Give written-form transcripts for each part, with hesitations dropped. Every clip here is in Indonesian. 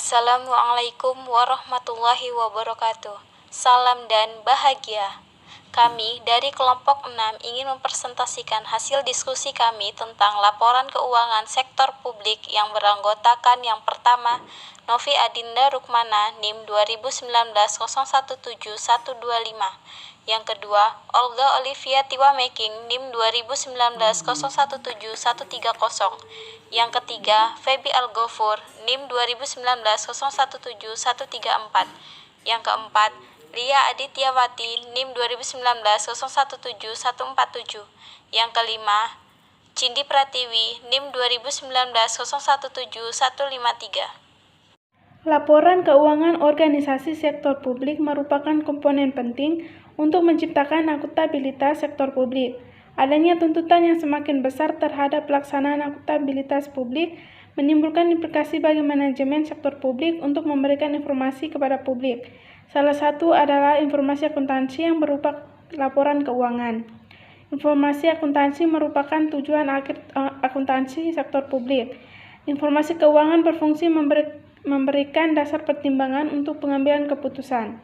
Assalamualaikum warahmatullahi wabarakatuh. Salam dan bahagia. Kami dari kelompok 6 ingin mempresentasikan hasil diskusi kami tentang laporan keuangan sektor publik yang beranggotakan yang pertama, Novi Adinda Rukmana, NIM 2019-017125. Yang kedua, Olga Olivia Tiwameking, NIM 2019-017130. Yang ketiga, Feby Al-Ghafur, NIM 2019-017134. Yang keempat, Lia Adityawati, NIM 2019-017147. Yang kelima, Cindi Pratiwi, NIM 2019-017153. Laporan keuangan organisasi sektor publik merupakan komponen penting untuk menciptakan akuntabilitas sektor publik. Adanya tuntutan yang semakin besar terhadap pelaksanaan akuntabilitas publik menimbulkan implikasi bagi manajemen sektor publik untuk memberikan informasi kepada publik. Salah satu adalah informasi akuntansi yang berupa laporan keuangan. Informasi akuntansi merupakan tujuan akhir akuntansi sektor publik. Informasi keuangan berfungsi memberikan dasar pertimbangan untuk pengambilan keputusan.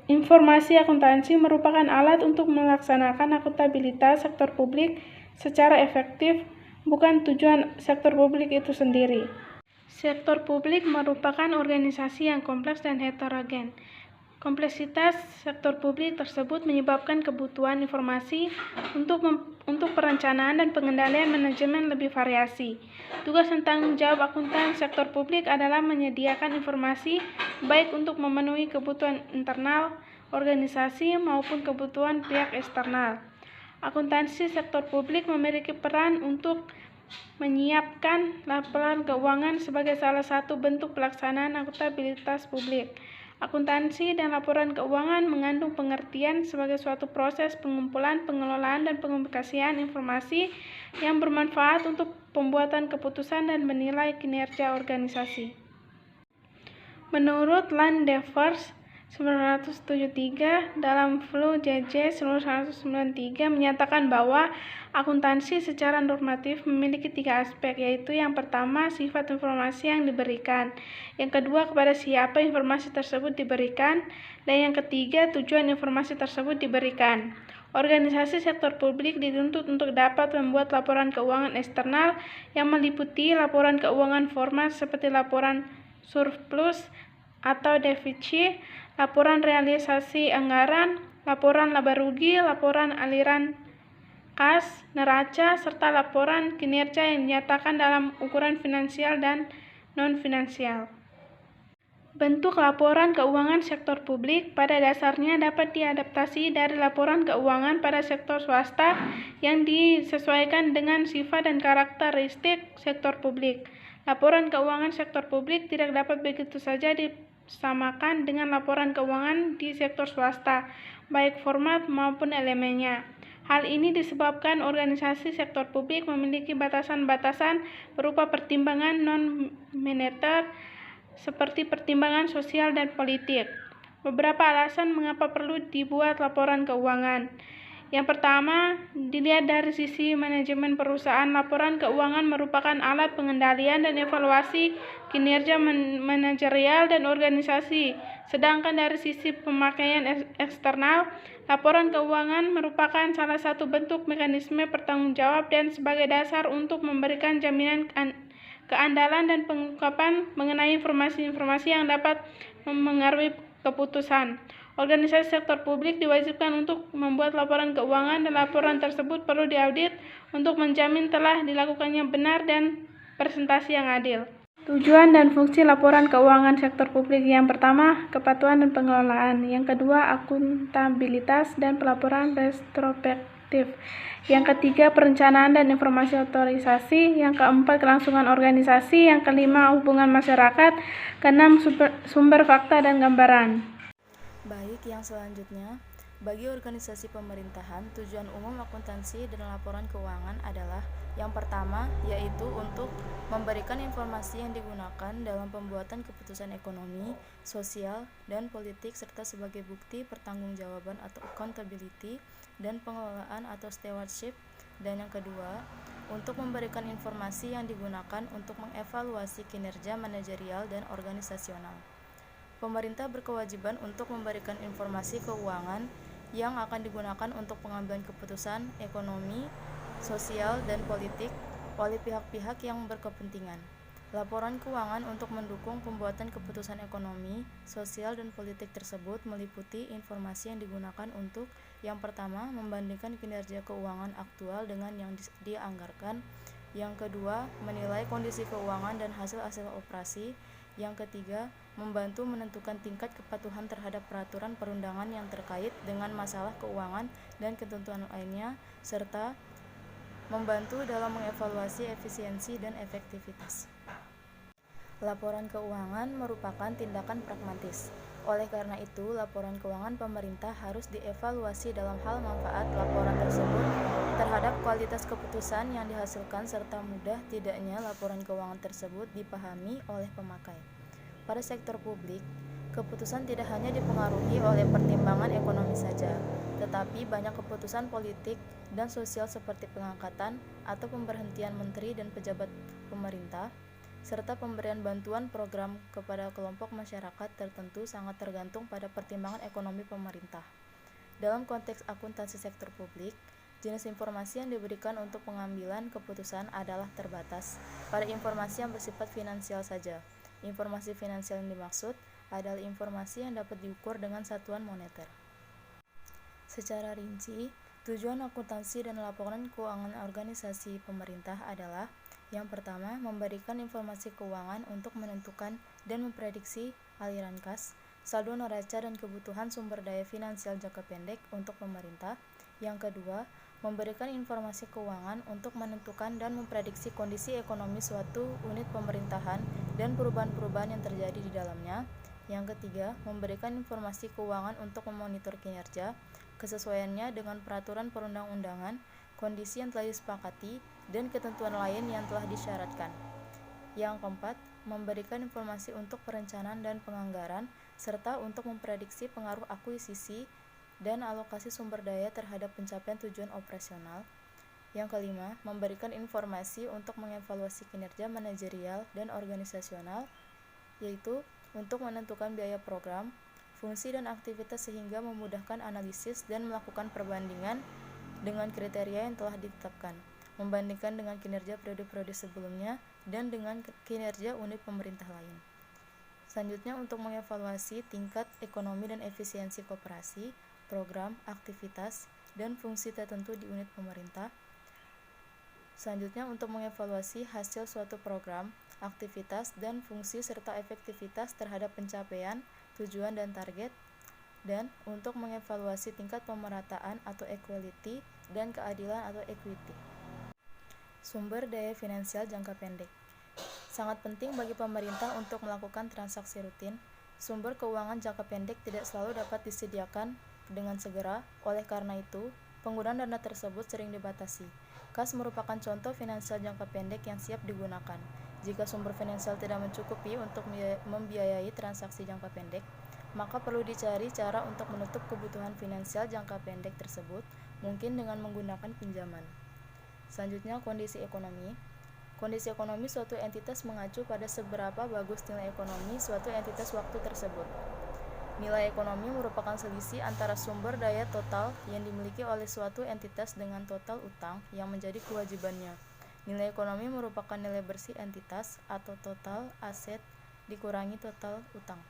Informasi akuntansi merupakan alat untuk melaksanakan akuntabilitas sektor publik secara efektif, bukan tujuan sektor publik itu sendiri. Sektor publik merupakan organisasi yang kompleks dan heterogen. Kompleksitas sektor publik tersebut menyebabkan kebutuhan informasi untuk perencanaan dan pengendalian manajemen lebih variasi. Tugas dan tanggung jawab akuntan sektor publik adalah menyediakan informasi baik untuk memenuhi kebutuhan internal organisasi maupun kebutuhan pihak eksternal. Akuntansi sektor publik memiliki peran untuk menyiapkan laporan keuangan sebagai salah satu bentuk pelaksanaan akuntabilitas publik. Akuntansi dan laporan keuangan mengandung pengertian sebagai suatu proses pengumpulan, pengelolaan, dan pengomunikasian informasi yang bermanfaat untuk pembuatan keputusan dan menilai kinerja organisasi. Menurut Landevers 973 dalam Flu JJ 1993 menyatakan bahwa akuntansi secara normatif memiliki 3 aspek, yaitu yang pertama, sifat informasi yang diberikan, yang kedua, kepada siapa informasi tersebut diberikan, dan yang ketiga, tujuan informasi tersebut diberikan. Organisasi sektor publik dituntut untuk dapat membuat laporan keuangan eksternal yang meliputi laporan keuangan formal seperti laporan surplus atau defisit, laporan realisasi anggaran, laporan laba rugi, laporan aliran kas, neraca, serta laporan kinerja yang dinyatakan dalam ukuran finansial dan non-finansial. Bentuk laporan keuangan sektor publik pada dasarnya dapat diadaptasi dari laporan keuangan pada sektor swasta yang disesuaikan dengan sifat dan karakteristik sektor publik. Laporan keuangan sektor publik tidak dapat begitu saja disamakan dengan laporan keuangan di sektor swasta, baik format maupun elemennya. Hal ini disebabkan organisasi sektor publik memiliki batasan-batasan berupa pertimbangan non-moneter seperti pertimbangan sosial dan politik. Beberapa alasan mengapa perlu dibuat laporan keuangan. Yang pertama, dilihat dari sisi manajemen perusahaan, laporan keuangan merupakan alat pengendalian dan evaluasi kinerja manajerial dan organisasi. Sedangkan dari sisi pemakaian eksternal, laporan keuangan merupakan salah satu bentuk mekanisme pertanggungjawab dan sebagai dasar untuk memberikan jaminan keandalan dan pengungkapan mengenai informasi-informasi yang dapat memengaruhi keputusan. Organisasi sektor publik diwajibkan untuk membuat laporan keuangan dan laporan tersebut perlu diaudit untuk menjamin telah dilakukannya benar dan presentasi yang adil. Tujuan dan fungsi laporan keuangan sektor publik: yang pertama, kepatuhan dan pengelolaan; yang kedua, akuntabilitas dan pelaporan retrospektif; yang ketiga, perencanaan dan informasi otorisasi; yang keempat, kelangsungan organisasi; yang kelima, hubungan masyarakat; keenam, sumber fakta dan gambaran. Baik, yang selanjutnya, bagi organisasi pemerintahan, tujuan umum akuntansi dan laporan keuangan adalah yang pertama, yaitu untuk memberikan informasi yang digunakan dalam pembuatan keputusan ekonomi, sosial, dan politik serta sebagai bukti pertanggungjawaban atau accountability dan pengelolaan atau stewardship Dan yang kedua, untuk memberikan informasi yang digunakan untuk mengevaluasi kinerja manajerial dan organisasional. Pemerintah berkewajiban untuk memberikan informasi keuangan yang akan digunakan untuk pengambilan keputusan ekonomi, sosial, dan politik oleh pihak-pihak yang berkepentingan. Laporan keuangan untuk mendukung pembuatan keputusan ekonomi, sosial, dan politik tersebut meliputi informasi yang digunakan untuk yang pertama, membandingkan kinerja keuangan aktual dengan yang dianggarkan. Yang kedua, menilai kondisi keuangan dan hasil-hasil operasi. Yang ketiga, membantu menentukan tingkat kepatuhan terhadap peraturan perundangan yang terkait dengan masalah keuangan dan ketentuan lainnya, serta membantu dalam mengevaluasi efisiensi dan efektivitas. Laporan keuangan merupakan tindakan pragmatis. Oleh karena itu, laporan keuangan pemerintah harus dievaluasi dalam hal manfaat laporan tersebut terhadap kualitas keputusan yang dihasilkan serta mudah tidaknya laporan keuangan tersebut dipahami oleh pemakai. Pada sektor publik, keputusan tidak hanya dipengaruhi oleh pertimbangan ekonomi saja, tetapi banyak keputusan politik dan sosial seperti pengangkatan atau pemberhentian menteri dan pejabat pemerintah, serta pemberian bantuan program kepada kelompok masyarakat tertentu sangat tergantung pada pertimbangan ekonomi pemerintah. Dalam konteks akuntansi sektor publik, jenis informasi yang diberikan untuk pengambilan keputusan adalah terbatas pada informasi yang bersifat finansial saja. Informasi finansial yang dimaksud adalah informasi yang dapat diukur dengan satuan moneter. Secara rinci, tujuan akuntansi dan laporan keuangan organisasi pemerintah adalah yang pertama, memberikan informasi keuangan untuk menentukan dan memprediksi aliran kas, saldo neraca dan kebutuhan sumber daya finansial jangka pendek untuk pemerintah. Yang kedua, memberikan informasi keuangan untuk menentukan dan memprediksi kondisi ekonomi suatu unit pemerintahan dan perubahan-perubahan yang terjadi di dalamnya. Yang ketiga, memberikan informasi keuangan untuk memonitor kinerja, kesesuaiannya dengan peraturan perundang-undangan, kondisi yang telah disepakati, dan ketentuan lain yang telah disyaratkan. Yang keempat, memberikan informasi untuk perencanaan dan penganggaran, serta untuk memprediksi pengaruh akuisisi dan alokasi sumber daya terhadap pencapaian tujuan operasional. Yang kelima, memberikan informasi untuk mengevaluasi kinerja manajerial dan organisasional, yaitu untuk menentukan biaya program, fungsi dan aktivitas sehingga memudahkan analisis dan melakukan perbandingan dengan kriteria yang telah ditetapkan, membandingkan dengan kinerja periode-periode sebelumnya dan dengan kinerja unit pemerintah lain. Selanjutnya, untuk mengevaluasi tingkat ekonomi dan efisiensi koperasi, program, aktivitas, dan fungsi tertentu di unit pemerintah. Selanjutnya, untuk mengevaluasi hasil suatu program, aktivitas, dan fungsi serta efektivitas terhadap pencapaian, tujuan, dan target. Dan untuk mengevaluasi tingkat pemerataan atau equality dan keadilan atau equity. Sumber daya finansial jangka pendek sangat penting bagi pemerintah untuk melakukan transaksi rutin. Sumber keuangan jangka pendek tidak selalu dapat disediakan dengan segera, oleh karena itu, penggunaan dana tersebut sering dibatasi. Kas merupakan contoh finansial jangka pendek yang siap digunakan. Jika sumber finansial tidak mencukupi untuk membiayai transaksi jangka pendek, maka perlu dicari cara untuk menutup kebutuhan finansial jangka pendek tersebut, mungkin dengan menggunakan pinjaman. Selanjutnya, kondisi ekonomi. Kondisi ekonomi suatu entitas mengacu pada seberapa bagus nilai ekonomi suatu entitas waktu tersebut. Nilai ekonomi merupakan selisih antara sumber daya total yang dimiliki oleh suatu entitas dengan total utang yang menjadi kewajibannya. Nilai ekonomi merupakan nilai bersih entitas atau total aset dikurangi total utang.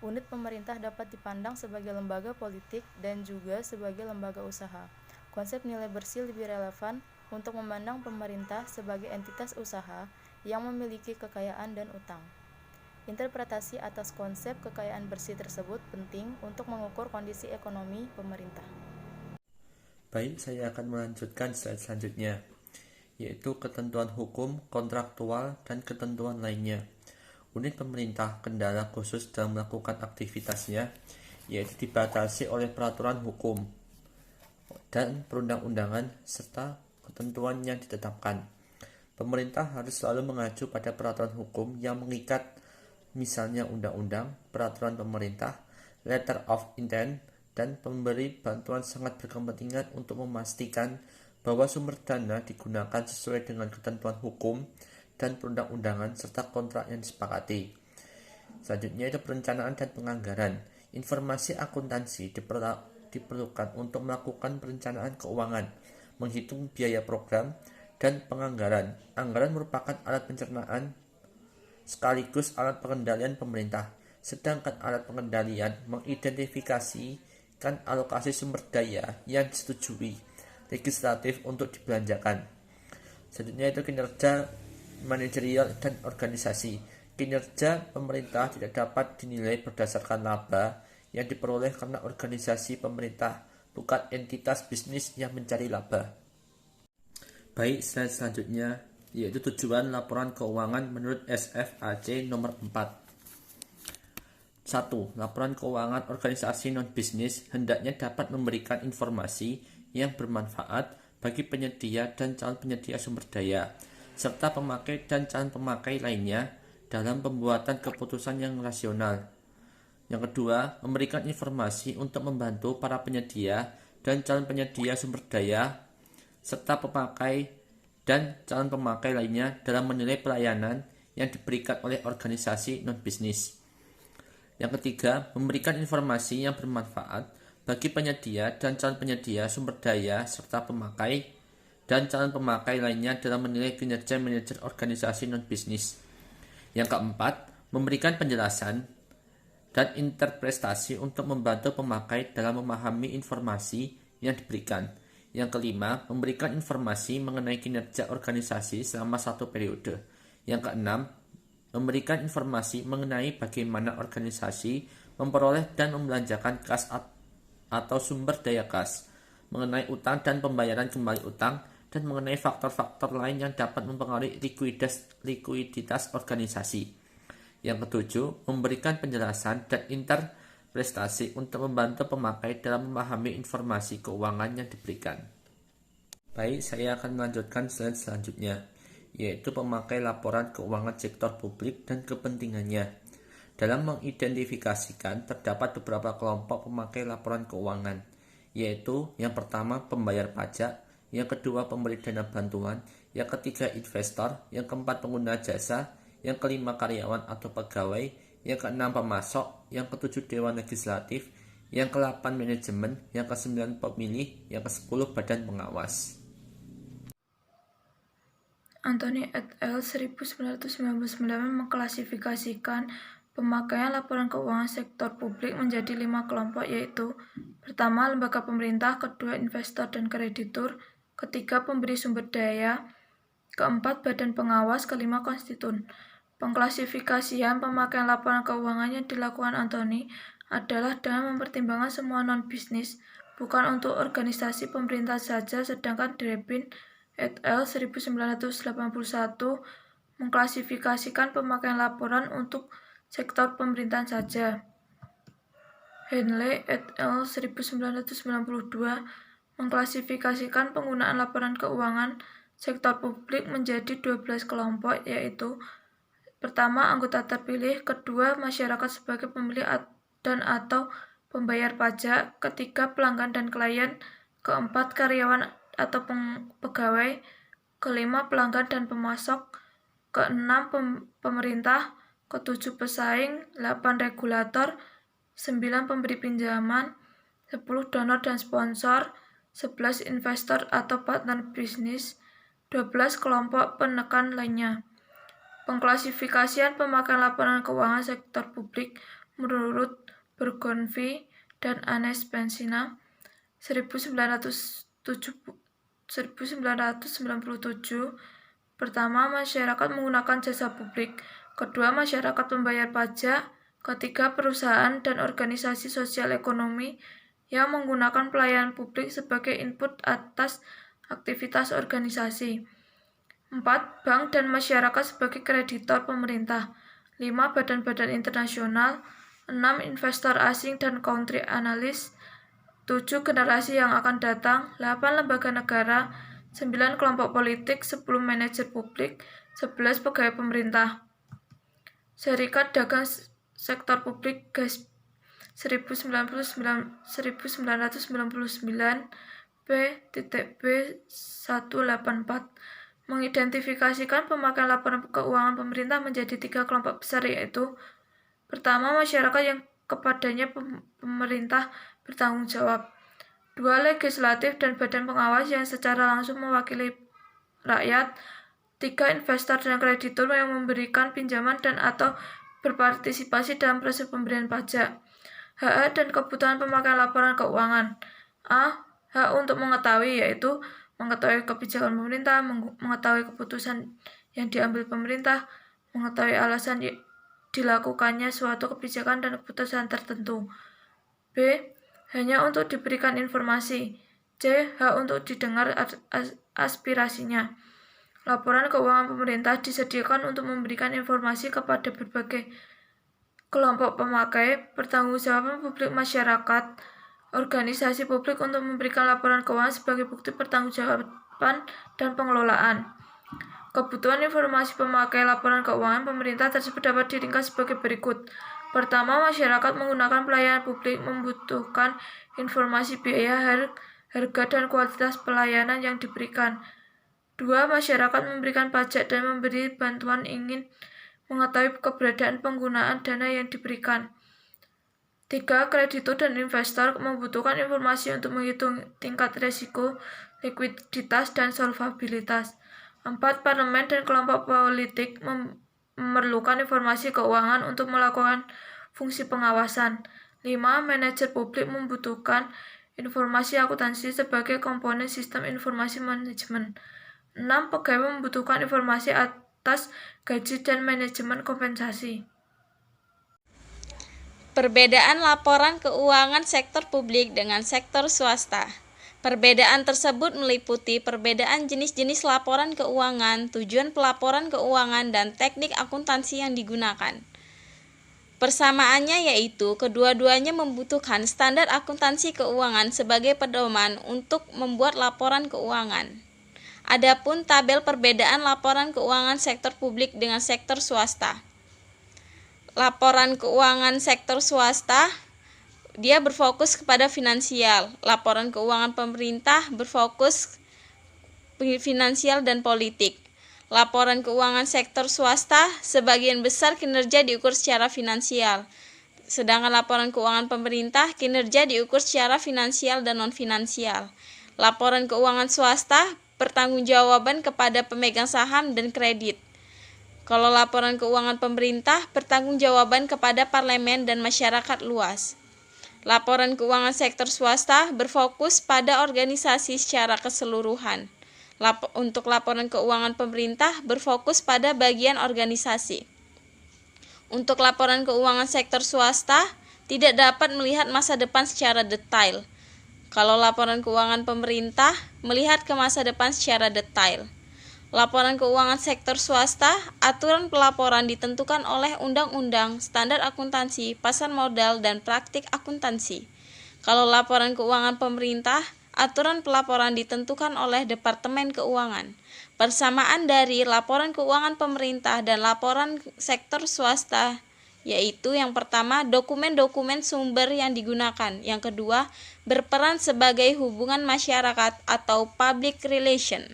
Unit pemerintah dapat dipandang sebagai lembaga politik dan juga sebagai lembaga usaha. Konsep nilai bersih lebih relevan untuk memandang pemerintah sebagai entitas usaha yang memiliki kekayaan dan utang. Interpretasi atas konsep kekayaan bersih tersebut penting untuk mengukur kondisi ekonomi pemerintah. Baik, saya akan melanjutkan slide selanjutnya, yaitu ketentuan hukum, kontraktual, dan ketentuan lainnya. Unit pemerintah kendala khusus dalam melakukan aktivitasnya, yaitu dibatasi oleh peraturan hukum dan perundang-undangan serta ketentuan yang ditetapkan. Pemerintah harus selalu mengacu pada peraturan hukum yang mengikat, misalnya undang-undang, peraturan pemerintah, letter of intent, dan pemberi bantuan sangat berkepentingan untuk memastikan bahwa sumber dana digunakan sesuai dengan ketentuan hukum dan perundang-undangan serta kontrak yang disepakati. Selanjutnya itu perencanaan dan penganggaran. Informasi akuntansi diperlukan untuk melakukan perencanaan keuangan, menghitung biaya program, dan penganggaran. Anggaran merupakan alat pencernaan sekaligus alat pengendalian pemerintah, sedangkan alat pengendalian mengidentifikasikan alokasi sumber daya yang disetujui legislatif untuk dibelanjakan. Selanjutnya itu kinerja manajerial dan organisasi. Kinerja pemerintah tidak dapat dinilai berdasarkan laba yang diperoleh karena organisasi pemerintah bukan entitas bisnis yang mencari laba. Baik, slide selanjutnya yaitu tujuan laporan keuangan menurut SFAC nomor 4. 1. Laporan keuangan organisasi non-bisnis hendaknya dapat memberikan informasi yang bermanfaat bagi penyedia dan calon penyedia sumber daya, serta pemakai dan calon pemakai lainnya dalam pembuatan keputusan yang rasional. Yang kedua, memberikan informasi untuk membantu para penyedia dan calon penyedia sumber daya, serta pemakai dan calon pemakai lainnya dalam menilai pelayanan yang diberikan oleh organisasi non-bisnis. Yang ketiga, memberikan informasi yang bermanfaat bagi penyedia dan calon penyedia sumber daya serta pemakai dan calon pemakai lainnya dalam menilai kinerja manajer organisasi non-bisnis. Yang keempat, memberikan penjelasan dan interpretasi untuk membantu pemakai dalam memahami informasi yang diberikan. Yang kelima, memberikan informasi mengenai kinerja organisasi selama satu periode. Yang keenam, memberikan informasi mengenai bagaimana organisasi memperoleh dan membelanjakan kas atau sumber daya kas, mengenai utang dan pembayaran kembali utang, dan mengenai faktor-faktor lain yang dapat mempengaruhi likuiditas organisasi. Yang ketujuh, memberikan penjelasan dan interpretasi untuk membantu pemakai dalam memahami informasi keuangan yang diberikan. Baik, saya akan melanjutkan slide selanjutnya, yaitu pemakai laporan keuangan sektor publik dan kepentingannya. Dalam mengidentifikasikan, terdapat beberapa kelompok pemakai laporan keuangan, yaitu yang pertama pembayar pajak, yang kedua pemberi dana bantuan, yang ketiga investor, yang keempat pengguna jasa, yang kelima karyawan atau pegawai, yang keenam pemasok, yang ketujuh dewan legislatif, yang ke-8 manajemen, yang ke-9 pemilih, yang ke-10 badan pengawas. Anthony et al. 1999 mengklasifikasikan pemakaian laporan keuangan sektor publik menjadi 5 kelompok, yaitu pertama, lembaga pemerintah, kedua, investor dan kreditur, ketiga, pemberi sumber daya, keempat, badan pengawas, kelima, konstituen. Pengklasifikasian pemakaian laporan keuangan yang dilakukan Anthony adalah dengan mempertimbangkan semua non-bisnis, bukan untuk organisasi pemerintah saja, sedangkan Drebin et al. 1981 mengklasifikasikan pemakaian laporan untuk sektor pemerintahan saja. Henley et al. 1992 mengklasifikasikan penggunaan laporan keuangan sektor publik menjadi 12 kelompok, yaitu pertama, anggota terpilih, kedua, masyarakat sebagai pemilih dan atau pembayar pajak, ketiga, pelanggan dan klien, keempat, karyawan atau pegawai, kelima, pelanggan dan pemasok, keenam, pemerintah, ketujuh, pesaing, 8, regulator, 9, pemberi pinjaman, 10, donor dan sponsor, 11, investor atau partner bisnis, 12, kelompok penekan lainnya. Pengklasifikasian pemakaian laporan keuangan sektor publik menurut Burgonvie dan Anes Bensina 1997. Pertama, masyarakat menggunakan jasa publik, kedua, masyarakat pembayar pajak, ketiga, perusahaan dan organisasi sosial ekonomi yang menggunakan pelayanan publik sebagai input atas aktivitas organisasi. 4. Bank dan masyarakat sebagai kreditor pemerintah. 5. Badan-badan internasional. 6. Investor asing dan country analyst. 7. Generasi yang akan datang. 8. Lembaga negara. 9. Kelompok politik. 10. Manajer publik. 11. Pegawai pemerintah. Serikat Dagang Sektor Publik GASP 1999 P.B.184 mengidentifikasikan pemakaian laporan keuangan pemerintah menjadi 3 kelompok besar, yaitu pertama, masyarakat yang kepadanya pemerintah bertanggung jawab. 2. Legislatif dan badan pengawas yang secara langsung mewakili rakyat. 3. Investor dan kreditur yang memberikan pinjaman dan atau berpartisipasi dalam proses pemberian pajak. Hak dan kebutuhan pemakaian laporan keuangan. A. Hak untuk mengetahui, yaitu mengetahui kebijakan pemerintah, mengetahui keputusan yang diambil pemerintah, mengetahui alasan dilakukannya suatu kebijakan dan keputusan tertentu. B. Hanya untuk diberikan informasi. C. Hak untuk didengar aspirasinya. Laporan keuangan pemerintah disediakan untuk memberikan informasi kepada berbagai kelompok pemakai, pertanggungjawaban publik masyarakat, organisasi publik untuk memberikan laporan keuangan sebagai bukti pertanggungjawaban dan pengelolaan. Kebutuhan informasi pemakai laporan keuangan pemerintah tersebut dapat diringkas sebagai berikut. Pertama, masyarakat menggunakan pelayanan publik membutuhkan informasi biaya, harga, dan kualitas pelayanan yang diberikan. 2. Masyarakat memberikan pajak dan memberi bantuan ingin mengetahui keberadaan penggunaan dana yang diberikan. 3. Kreditur dan investor membutuhkan informasi untuk menghitung tingkat risiko, likuiditas, dan solvabilitas. 4. Parlemen dan kelompok politik memerlukan informasi keuangan untuk melakukan fungsi pengawasan. 5. Manajer publik membutuhkan informasi akuntansi sebagai komponen sistem informasi manajemen. 6. Pegawai membutuhkan informasi atas gaji dan manajemen kompensasi. Perbedaan laporan keuangan sektor publik dengan sektor swasta. Perbedaan tersebut meliputi perbedaan jenis-jenis laporan keuangan, tujuan pelaporan keuangan, dan teknik akuntansi yang digunakan. Persamaannya yaitu kedua-duanya membutuhkan standar akuntansi keuangan sebagai pedoman untuk membuat laporan keuangan. Adapun tabel perbedaan laporan keuangan sektor publik dengan sektor swasta. Laporan keuangan sektor swasta, dia berfokus kepada finansial. Laporan keuangan pemerintah berfokus finansial dan politik. Laporan keuangan sektor swasta, sebagian besar kinerja diukur secara finansial. Sedangkan laporan keuangan pemerintah, kinerja diukur secara finansial dan non-finansial. Laporan keuangan swasta, pertanggungjawaban kepada pemegang saham dan kredit. Kalau laporan keuangan pemerintah, pertanggungjawaban kepada parlemen dan masyarakat luas. Laporan keuangan sektor swasta berfokus pada organisasi secara keseluruhan. Untuk laporan keuangan pemerintah berfokus pada bagian organisasi. Untuk laporan keuangan sektor swasta, tidak dapat melihat masa depan secara detail. Kalau laporan keuangan pemerintah, melihat ke masa depan secara detail. Laporan keuangan sektor swasta, aturan pelaporan ditentukan oleh undang-undang, standar akuntansi, pasar modal, dan praktik akuntansi. Kalau laporan keuangan pemerintah, aturan pelaporan ditentukan oleh Departemen Keuangan. Persamaan dari laporan keuangan pemerintah dan laporan sektor swasta, yaitu yang pertama, dokumen-dokumen sumber yang digunakan. Yang kedua, berperan sebagai hubungan masyarakat atau public relation.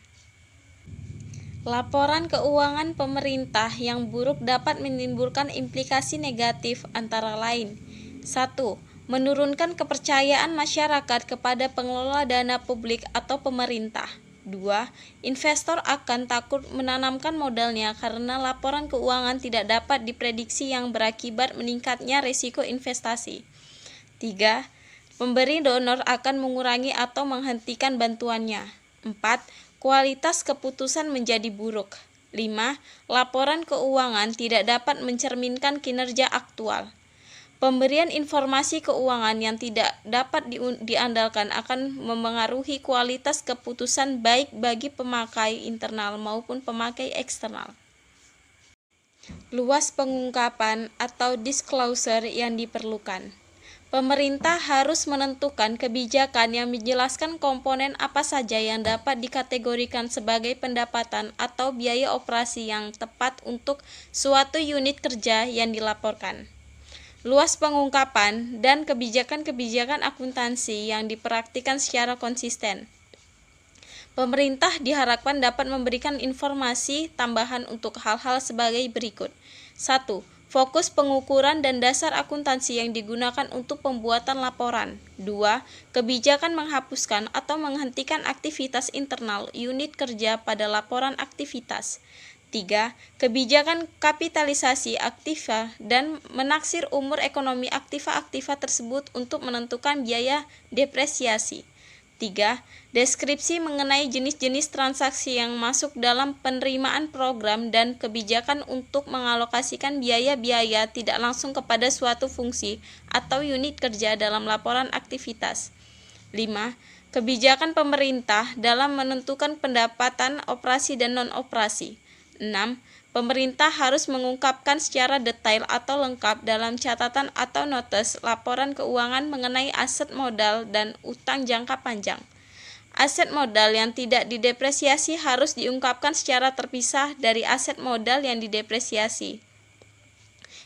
Laporan keuangan pemerintah yang buruk dapat menimbulkan implikasi negatif antara lain. 1. Menurunkan kepercayaan masyarakat kepada pengelola dana publik atau pemerintah. 2. Investor akan takut menanamkan modalnya karena laporan keuangan tidak dapat diprediksi yang berakibat meningkatnya risiko investasi. 3. Pemberi donor akan mengurangi atau menghentikan bantuannya. 4. Kualitas keputusan menjadi buruk. 5. Laporan keuangan tidak dapat mencerminkan kinerja aktual. Pemberian informasi keuangan yang tidak dapat diandalkan akan memengaruhi kualitas keputusan baik bagi pemakai internal maupun pemakai eksternal. Luas pengungkapan atau disclosure yang diperlukan. Pemerintah harus menentukan kebijakan yang menjelaskan komponen apa saja yang dapat dikategorikan sebagai pendapatan atau biaya operasi yang tepat untuk suatu unit kerja yang dilaporkan. Luas pengungkapan dan kebijakan-kebijakan akuntansi yang dipraktikkan secara konsisten. Pemerintah diharapkan dapat memberikan informasi tambahan untuk hal-hal sebagai berikut. 1. Fokus pengukuran dan dasar akuntansi yang digunakan untuk pembuatan laporan. 2. Kebijakan menghapuskan atau menghentikan aktivitas internal unit kerja pada laporan aktivitas. 3. Kebijakan kapitalisasi aktiva dan menaksir umur ekonomi aktiva-aktiva tersebut untuk menentukan biaya depresiasi. 3. Deskripsi mengenai jenis-jenis transaksi yang masuk dalam penerimaan program dan kebijakan untuk mengalokasikan biaya-biaya tidak langsung kepada suatu fungsi atau unit kerja dalam laporan aktivitas. 5. Kebijakan pemerintah dalam menentukan pendapatan operasi dan non-operasi. 6. Pemerintah harus mengungkapkan secara detail atau lengkap dalam catatan atau notes laporan keuangan mengenai aset modal dan utang jangka panjang. Aset modal yang tidak didepresiasi harus diungkapkan secara terpisah dari aset modal yang didepresiasi.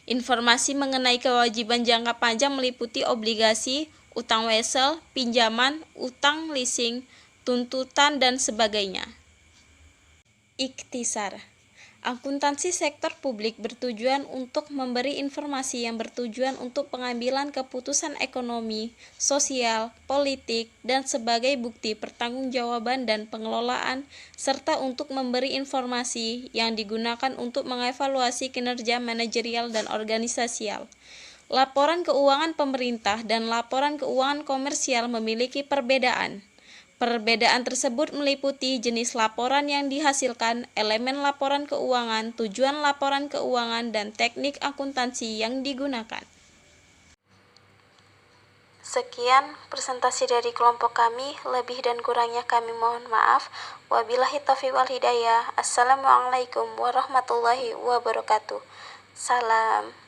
Informasi mengenai kewajiban jangka panjang meliputi obligasi, utang wesel, pinjaman, utang leasing, tuntutan, dan sebagainya. Ikhtisar. Akuntansi sektor publik bertujuan untuk memberi informasi yang bertujuan untuk pengambilan keputusan ekonomi, sosial, politik, dan sebagai bukti pertanggungjawaban dan pengelolaan, serta untuk memberi informasi yang digunakan untuk mengevaluasi kinerja manajerial dan organisasial. Laporan keuangan pemerintah dan laporan keuangan komersial memiliki perbedaan. Perbedaan tersebut meliputi jenis laporan yang dihasilkan, elemen laporan keuangan, tujuan laporan keuangan, dan teknik akuntansi yang digunakan. Sekian presentasi dari kelompok kami, lebih dan kurangnya kami mohon maaf. Wabillahi taufiq wal hidayah. Assalamualaikum warahmatullahi wabarakatuh. Salam.